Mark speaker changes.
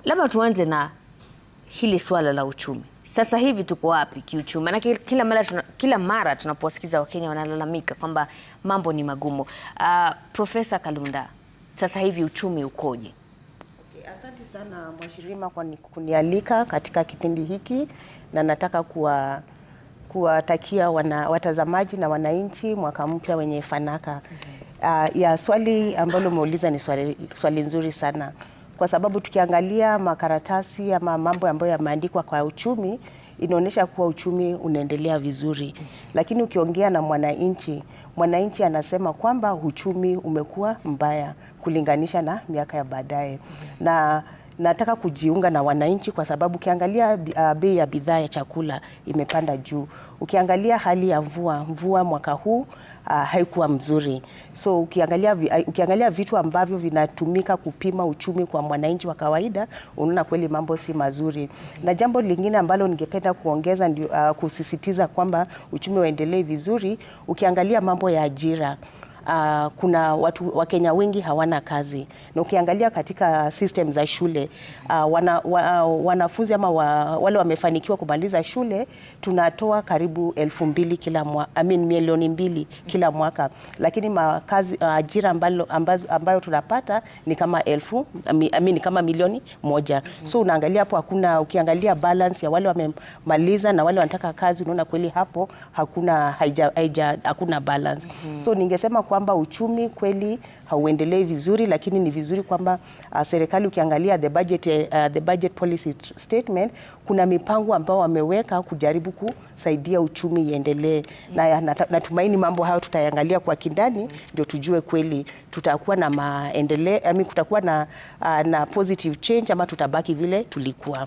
Speaker 1: Labda tuanze na hili swala la uchumi. Sasa hivi tuko wapi kiuchumi? Maana kila mara tunaposikiza Wakenya wanalalamika kwamba mambo ni magumu. Profesa Kalunda, sasa hivi uchumi ukoje?
Speaker 2: Okay, asante sana Mwashirima kwa kunialika katika kipindi hiki, na nataka kuwatakia watazamaji na wananchi mwaka mpya wenye fanaka. Ya swali ambalo umeuliza ni swali nzuri sana, kwa sababu tukiangalia makaratasi ama mambo ambayo yameandikwa kwa uchumi inaonyesha kuwa uchumi unaendelea vizuri. Lakini ukiongea na mwananchi anasema kwamba uchumi umekuwa mbaya kulinganisha na miaka ya baadaye. Na nataka kujiunga na wananchi kwa sababu ukiangalia bei ya bidhaa ya chakula imepanda juu. Ukiangalia hali ya mvua mwaka huu haikuwa mzuri. So ukiangalia vitu ambavyo vinatumika kupima uchumi kwa mwananchi wa kawaida, unaona kweli mambo si mazuri. Na jambo lingine ambalo ningependa kuongeza ndio kusisitiza kwamba uchumi uendelee vizuri. Ukiangalia mambo ya ajira, kuna Wakenya wengi hawana kazi, na ukiangalia katika system za shule wanafunzi ama wale wamefanikiwa kumaliza shule tunatoa karibu 2,000 kila mwaka, milioni 2 kila mwaka, lakini ajira ambayo tunapata ni kama kama milioni 1. So unaangalia hapo ukiangalia balance ya wale wamemaliza na wale wanataka kazi, unaona kweli hapo hakuna balance. So ningesema kwamba uchumi kweli hauendelei vizuri, lakini ni vizuri kwamba serikali ukiangalia the budget policy statement, kuna mipango ambao wameweka kujaribu kusaidia uchumi iendelee. Na natumaini mambo hayo tutayangalia kwa kindani ndio tujue kweli tutakuwa na kutakuwa na positive change ama tutabaki vile tulikuwa.